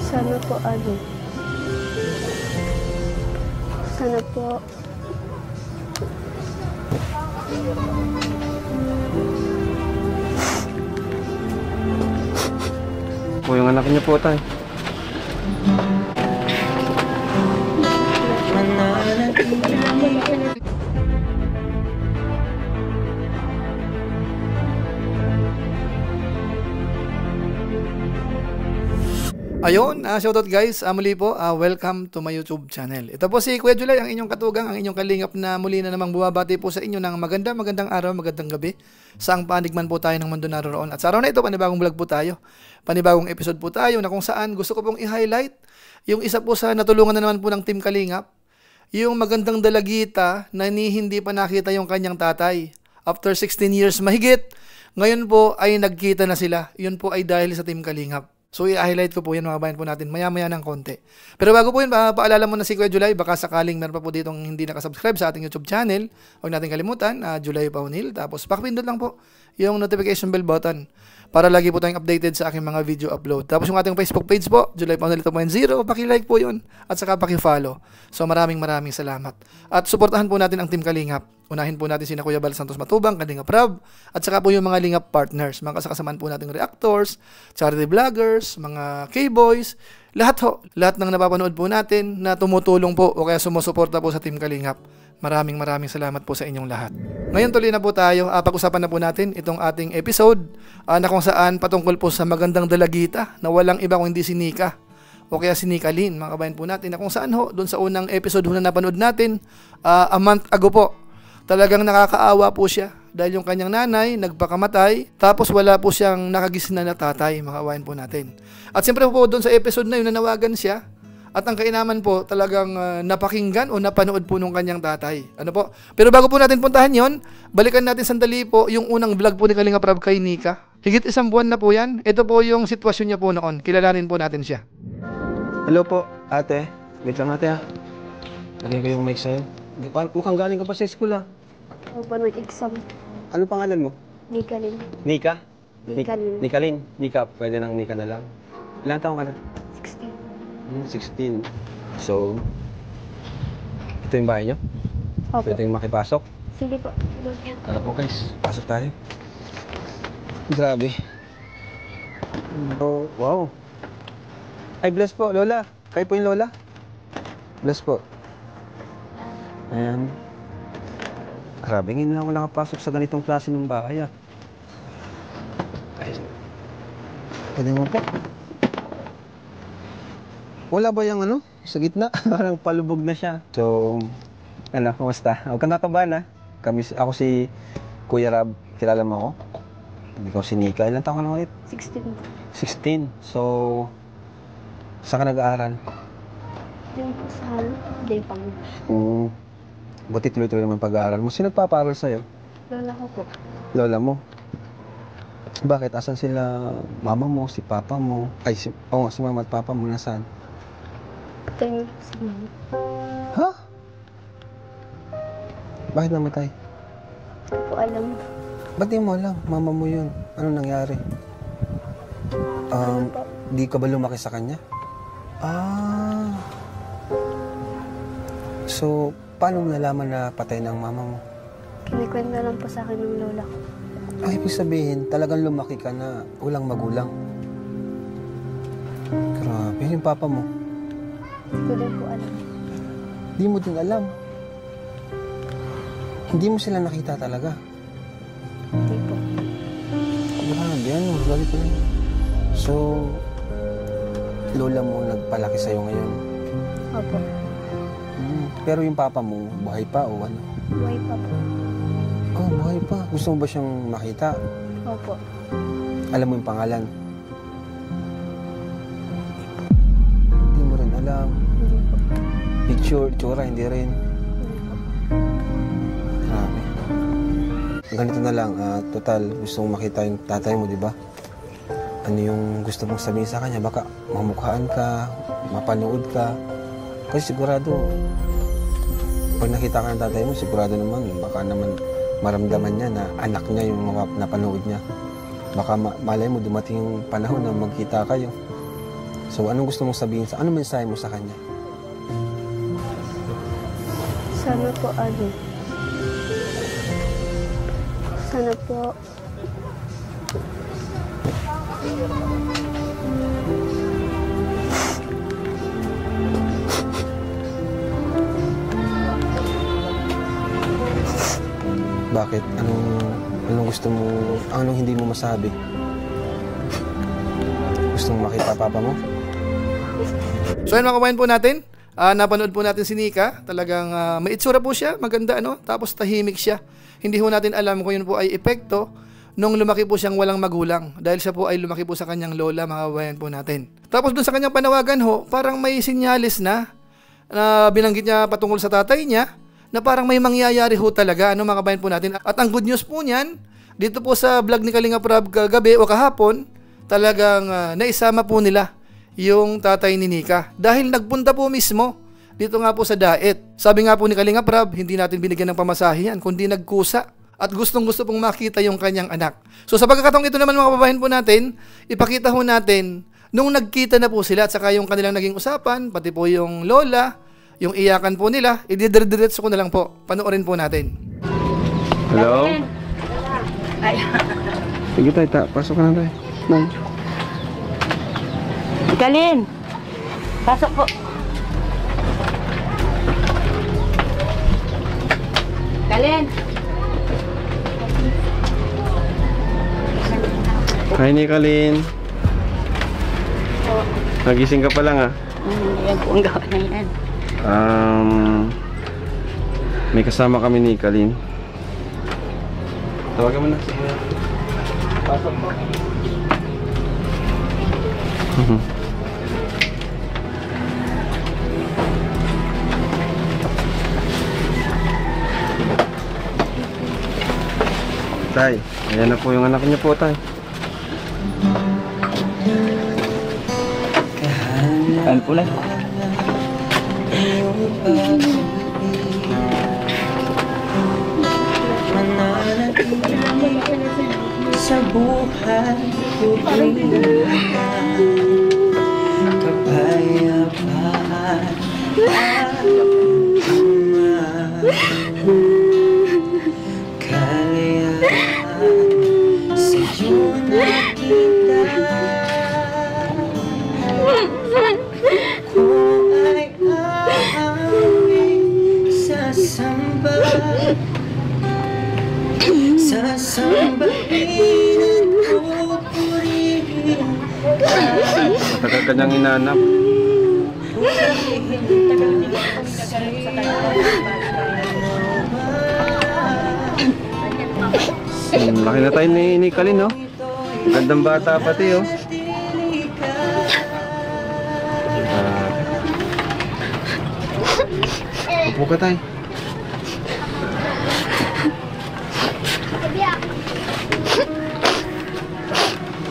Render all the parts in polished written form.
Sana po Sana po. Po yung anak niyo po, tay. Ayun, shoutout guys, muli po, welcome to my YouTube channel. Ito po si Kuya Julay, ang inyong katugang, ang inyong kalingap na muli na namang bumabati po sa inyo ng magandang araw, magandang gabi. Saang panig man po tayo ng mundo naroon. At sa araw na ito, panibagong vlog po tayo. Panibagong episode po tayo na kung saan gusto ko pong i-highlight yung isa po sa natulungan na naman po ng Team Kalingap. Yung magandang dalagita na hindi pa nakita yung kanyang tatay. After 16 years mahigit, ngayon po ay nagkita na sila. Yun po ay dahil sa Team Kalingap. So, i-highlight ko po yan mga bayan po natin maya-maya ng konti. Pero bago po yun, paalala mo na si Kuya Julay, baka sakaling meron pa po ditong hindi nakasubscribe sa ating YouTube channel. Huwag natin kalimutan, Julay Paunil. Tapos, pakipindot lang po yung notification bell button para lagi po tayong updated sa aking mga video upload. Tapos yung ating Facebook page po, Julay Paunil 2.0, paki-like po yun at saka paki-follow. So, maraming salamat. At suportahan po natin ang Team Kalingap. Unahin po natin sina Kuya Bal Santos Matubang, Kalingap Rab, at saka po yung mga Lingap partners, mga kasakasamaan po nating reactors, charity vloggers, mga K-boys, lahat ng napapanood po natin na tumutulong po o kaya sumusuporta po sa Team Kalingap. Maraming salamat po sa inyong lahat. Ngayon tuloy na po tayo, pag-usapan na po natin itong ating episode na kung saan patungkol po sa magandang dalagita na walang iba kung hindi si Nika o kaya si Nika Lynn, mga kabayan po natin, na kung saan doon sa unang episode na napanood natin, a month ago po, talagang nakakaawa po siya dahil yung kanyang nanay nagpakamatay tapos wala po siyang nakagisna na tatay, mga kabayan po natin. At siyempre po doon sa episode na yun nanawagan siya at ang kainaman po talagang napakinggan o napanood po nung kanyang tatay. Ano po? Pero bago po natin puntahan yon, balikan natin sandali po yung unang vlog po ni Kalingap Rab kay Nika. Higit 1 buwan na po yan. Ito po yung sitwasyon niya po noon. Kilalanin po natin siya. Hello po, ate. Wait lang ate ha. Lagay ko yung mic sa'yo. Mukhang galing ka pa sa school ha. Opo, nag-exam. Ano pangalan mo? Nika Lynn. Nika? Nika Lynn. Nika Lynn. Nika, pwede nang Nika na lang. Ilang taong ka na? 16. 16. So, ito yung bahay nyo? Opo. Pwede yung makipasok? Sige po. Tara po guys, pasok tayo. Grabe. Oh, wow. Ay, bless po, Lola. Kayo po yung Lola? Bless po. Ayan. Grabe, ngayon lang ako nakapasok sa ganitong klase ng bahay Ay. Pwede mo po. Wala ba yung sa gitna? Parang palubog na siya. So, kumusta? Huwag kang kakabahan ako si Kuya Rab. Kilala mo ako? Ikaw si Nika. Ilan taon ka na ulit? 16. So, saan ka nag-aaral? Diyan po sa Depang. Buti tuloy-tuloy naman pag-aaral mo. Sino nagpaparal sa'yo? Lola ko po. Lola mo? Bakit? Asan sila mama mo, si papa mo? Ay, si mama at papa mo nasaan? Tayo sa mama. Ha? Bakit namatay? Hindi po alam. Ba't di mo alam? Mama mo yun. Ano nangyari? Di ka ba lumaki sa kanya? So, paano mo nalaman na patay ng mama mo? Kinikwento lang po sa akin ng lola ko. Ay, ibig sabihin, talagang lumaki ka na walang magulang. Grabe, yung papa mo? Hindi ko din po alam. Di mo din alam? Hindi mo sila nakita talaga? Hindi po. Grabe, galit ko lang. So, lola mo nagpalaki sa'yo ngayon? Opo. Pero yung papa mo, buhay pa o ano? Buhay pa po. Oh, buhay pa. Gusto mo ba siyang makita? Opo. Alam mo yung pangalan? Hindi mo rin alam. Hindi po. Picture, tsura, hindi rin. Hindi po. Grabe. Ganito na lang, total, gusto mong makita yung tatay mo, di ba? Ano yung gusto mong sabihin sa kanya? Baka mamukhaan ka, mapanood ka. Kasi sigurado, pag nakita ka ng tatay mo, sigurado naman, baka naman maramdaman niya na anak niya yung mga napanood niya. Baka malay mo, dumating yung panahon na magkita kayo. So, anong gusto mong sabihin sa, anong mensahe mo sa kanya? Sana po sana po Bakit? Anong gusto mo, anong hindi mo masabi? Gusto mo makita papa mo? So yun mga kabayan po natin, napanood po natin si Nika. Talagang may itsura po siya, maganda ano, tapos tahimik siya. Hindi ho natin alam kung yun po ay epekto nung lumaki po siyang walang magulang, dahil siya po ay lumaki po sa kanyang lola, mga kabayan po natin. Tapos dun sa kanyang panawagan ho, parang may sinyalis na binanggit niya patungkol sa tatay niya, na parang may mangyayari ho talaga, ano mga kabayan po natin. At ang good news po niyan, dito po sa vlog ni Kalinga Prab kagabi o kahapon, talagang naisama po nila yung tatay ni Nika. Dahil nagpunta po mismo dito nga po sa Daet. Sabi nga po ni Kalinga Prab, hindi natin binigyan ng pamasahe yan, kundi nagkusa. At gustong-gusto pong makita yung kanyang anak. So sa pagkakataong ito naman mga kababayan po natin, ipakita ho natin nung nagkita na po sila at saka yung kanilang naging usapan, pati po yung lola, yung iyakan po nila, ididiretso ko na lang po. Panoorin po natin. Hello? Sige tayo, pasok ka na tayo. Galin! Pasok po. Galin! Hi, Nicolene. Nagising ka pa lang ah. Yan po ang gawa na yan. May kasama kami ni Nicolene. Tawagan mo na. Pasok mo. Tay, ayan na po yung anak niyo po, tay. Ano po na? Sa buhay ko kapayapaan kalayaan sa iyo nakita ko ay aawin sasambahin at pupurihin Matagal ka niyang inanap. Laki na tayo ni Nicolene, no? Gandang bata pati, oh. Upo ka tayo.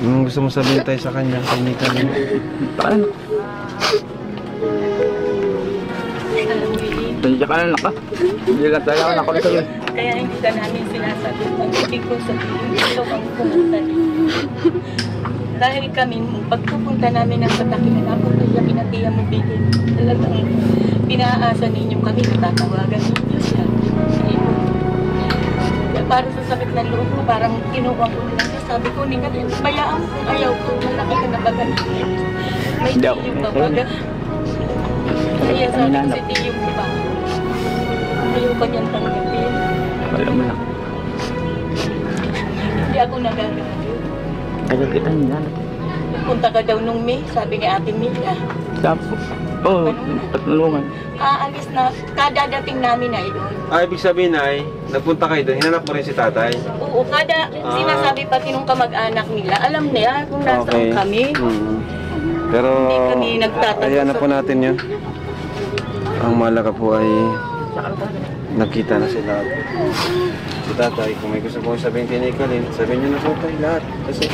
Anong gusto mo sabihin tayo sa kanya, kay Nicolene? Paano? Nandiyan ka na lang ka. Hindi lang tayo ako nakulit. Kaya hindi ka namin sinasabi. Ang ibig ko sabihin, ito ang pumunta dito. Dahil kami, pagpupunta namin ng Patakilan, ako kaya pinatiya mo bilin. Talagang pinaasa ninyo kami, natatawagan ninyo siya. Para sa sakit ng loob ko, parang kinuha ko lang siya. Sabi ko, hindi ka rin, bayaan mo kung ayaw ko, malaki ka na baga. May tiyo ka baga. Kaya sabi ko si tiyo mo ba? Ayaw ka niyang tanggapin. Wala mo lang. Hindi ako nagagawin. Tagal kita niya. Punta ka daw nung May, sabi ni Ate Mila. Sapo. Oo, patulungan. Aalis na, kadadating namin na yun. Ibig sabihin ay, nagpunta kayo doon, hinanap mo rin si tatay? Oo, sinasabi pati nung kamag-anak nila, alam niya kung nasaan kami. Pero, Hindi kami nagtatanong ayan na po natin yun. Ang malaga po ay, nakita na sila. Si tatay, kung may gusto po sabihin kay Nicolene, sabihin nyo na po tayo lahat. Kasi,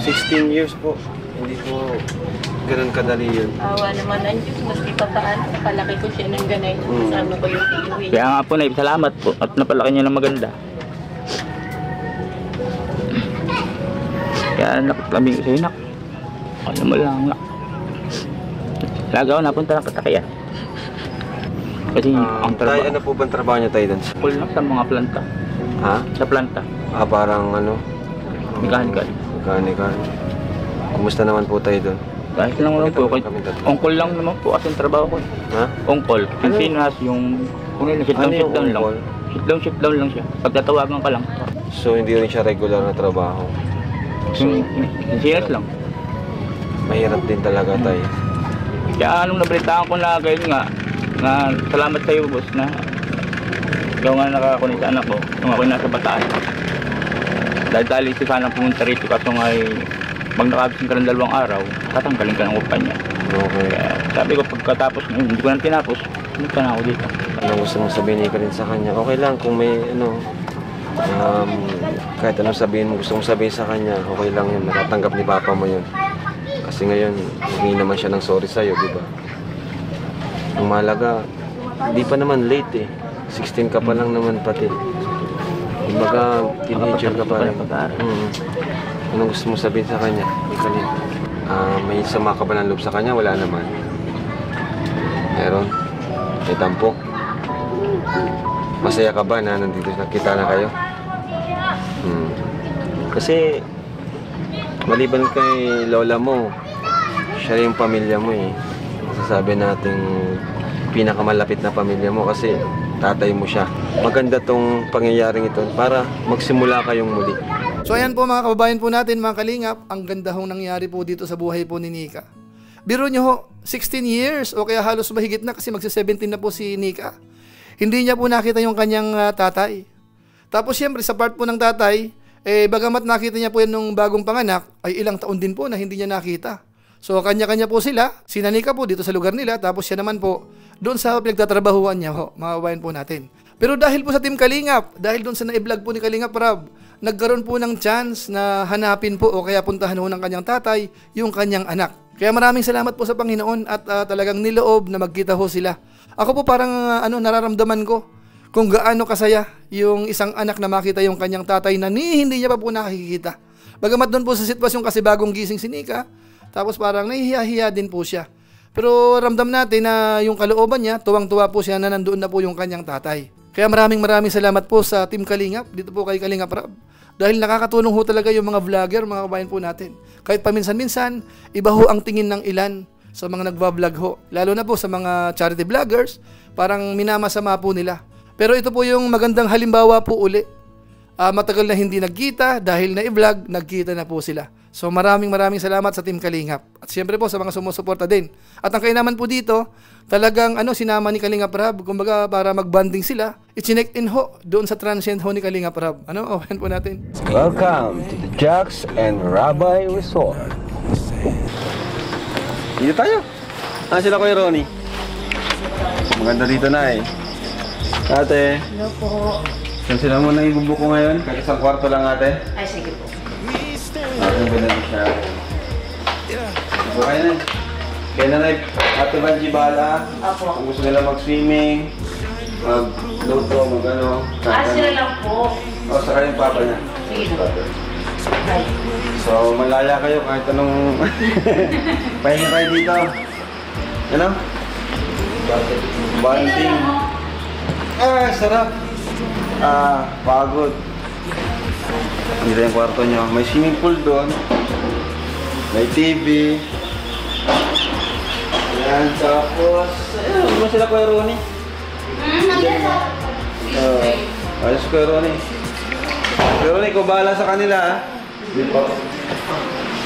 16 years po, hindi po ganun kadali yun. Awa naman ang Diyos, maski pa paano, napalaki ko siya ng ganay. Kasama ko yung tiyo. Kaya nga po na salamat po at napalaki niyo ng maganda. Kaya anak kami ko sa inak. Ano mo lang nga. Lagi ako napunta ng Katakaya. Kasi ang Tay, trabaho, ano po bang trabaho niya tayo doon? full lang sa mga planta. Ha? Sa planta, Parang ano? mechanical. Mechanical. Kumusta naman po tayo doon? Kahit lang naman po, kahit Kami tatlo. ongkol lang naman po kasi ang trabaho ko. Ha? Ongkol, Pilipinas, yung sit down, sit down lang. ongkol? Sit down lang siya. Pagtatawagan ka lang. So, hindi rin siya regular na trabaho. Yung CS lang. Mahirap din talaga tayo. Kaya anong nabalitaan ko na gayon nga, na salamat sa iyo boss na ikaw nga nakakunin sa anak ko nung ako'y nasa Bataan. Dahil isa sana pumunta rito kaso nga pag nakabising ka ng 2 araw, tatanggalin ka ng kumpanya. Okay. Kaya sabi ko pagkatapos ngayon, hindi ko na tinapos, pumunta na ako dito. Ano gusto mong sabihin ka rin sa kanya? Okay lang kung may kahit anong sabihin mo, gusto mong sabihin sa kanya, okay lang yun, natatanggap ni Papa mo yun. Kasi ngayon, hindi naman siya ng sorry sa'yo, di ba? Ang mahalaga, di pa naman late eh. 16 ka pa lang naman pati. Kumbaga, teenager ka pa lang. Anong gusto mong sabihin sa kanya? Ikalin. May sama ka ba ng loob sa kanya? Wala naman. Meron? May tampok? Masaya ka ba na nandito nakita na kayo? Kasi maliban kay lola mo, siya yung pamilya mo eh. Masasabi natin pinakamalapit na pamilya mo kasi tatay mo siya. Maganda tong pangyayaring ito para magsimula kayong muli. So ayan po mga kababayan po natin, mga kalingap, ang ganda hong nangyari po dito sa buhay po ni Nika. Biro nyo ho, 16 years o kaya halos mahigit na kasi magsi-17 na po si Nika. Hindi niya po nakita yung kanyang tatay. Tapos siyempre sa part po ng tatay, bagamat nakita niya po yan nung bagong panganak, ay ilang taon din po na hindi niya nakita. So kanya-kanya po sila, sina Nika po dito sa lugar nila, tapos siya naman po doon sa pinagtatrabahuan niya ho, mga kababayan po natin. Pero dahil po sa Team Kalingap, dahil doon sa na-vlog po ni Kalingap Rab, nagkaroon po ng chance na hanapin po o kaya puntahan ho ng kanyang tatay yung kanyang anak. Kaya maraming salamat po sa Panginoon at talagang niloob na magkita ho sila. Ako po parang nararamdaman ko kung gaano kasaya yung isang anak na makita yung kanyang tatay na hindi niya pa po nakikita. Bagamat doon po sa sitwasyon kasi bagong gising si Nika, tapos parang nahihiya-hiya din po siya. Pero ramdam natin na yung kalooban niya, tuwang-tuwa po siya na nandoon na po yung kanyang tatay. Kaya maraming salamat po sa Team Kalingap, dito po kay Kalingap Rab. Dahil nakakatulong ho talaga yung mga vlogger, mga kabayan po natin. Kahit paminsan-minsan, iba ho ang tingin ng ilan sa mga nagbablog ho. Lalo na po sa mga charity vloggers, parang minamasama po nila. Pero ito po yung magandang halimbawa po uli. Matagal na hindi nagkita, dahil na i-vlog, nagkita na po sila. So maraming salamat sa Team Kalingap. At siyempre po sa mga sumusuporta din. At ang kainaman po dito, talagang sinama ni Kalingap Rab, kumbaga para mag-bonding sila, i-check in ho doon sa transient ho ni Kalingap Rab. Open po natin. Welcome to the Jax and Rabbi Resort. Dito tayo. Sila Kuya Ronnie. Maganda dito na eh. Ate. Hello po. Saan sila muna ibubuko ngayon? Kahit isang kwarto lang ate. Ay, sige po. Ang ganda siya. Okay na. Kaya na Ate Banji bala. Apo. Kung gusto nila mag-swimming, mag-luto, mag-ano. Sila lang po. O, saka yung papa niya. Sige po. Ay. So, malaya kayo kahit anong pahinga kayo dito. Ano? Banting. Sarap. Pagod. Dito yung kwarto nyo. May swimming pool doon. May TV. Ayan, tapos... Ano ba sila Kuya Ronnie? Ayos Kuya Ronnie. Kuya Ronnie, ikaw bahala sa kanila ha.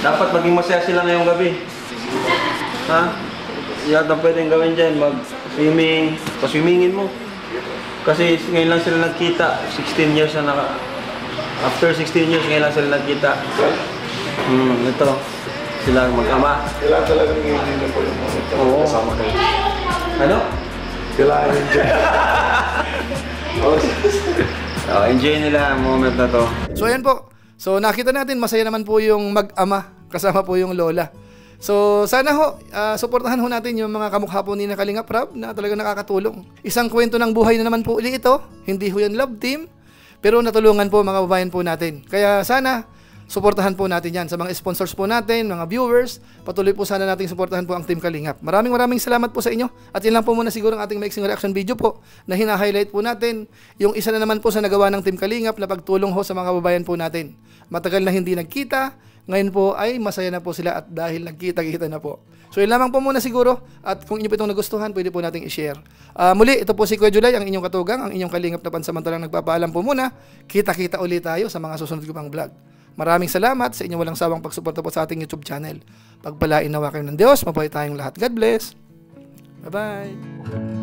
Dapat maging masaya sila ngayong gabi. Ha? Yata pwedeng gawin dyan. Mag-swimming. Pa-swimmingin mo. Kasi ngayon lang sila nagkita. 16 years na After 16 years, ngayon lang sila nagkita. Ito. Sila mag-ama. Kailangan talagang i-enjoy po yung moment Oo. kasama kayo. Ano? Kailangan i-enjoy. Enjoy nila ang moment na to. So ayan po. So nakita natin masaya naman po yung mag-ama kasama po yung lola. So sana ho, suportahan ho natin yung mga kamukha po ni Kalingap Rab na talagang nakakatulong. Isang kwento ng buhay na naman po uli ito. Hindi ho yan love team, pero natulungan po mga babayan po natin. Kaya sana suportahan po natin yan. Sa mga sponsors po natin, mga viewers, patuloy po sana nating suportahan po ang Team Kalingap. Maraming salamat po sa inyo. At yun lang po muna siguro ang ating maiksing reaction video po na hina-highlight po natin. Yung isa na naman po sa nagawa ng Team Kalingap na pagtulong ho sa mga kababayan po natin. Matagal na hindi nagkita, ngayon po ay masaya na po sila at dahil nagkita-kita na po. So yun lamang po muna siguro at kung inyo po itong nagustuhan, pwede po nating i-share. Muli, ito po si Kuya July, ang inyong katugang, ang inyong kalingap na pansamantalang nagpapaalam po muna. Kita-kita ulit tayo sa mga susunod ko pang vlog. Maraming salamat sa inyong walang sawang pagsuporta po sa ating YouTube channel. Pagpalain nawa kayo ng Diyos, mabuhay tayong lahat. God bless. Bye-bye.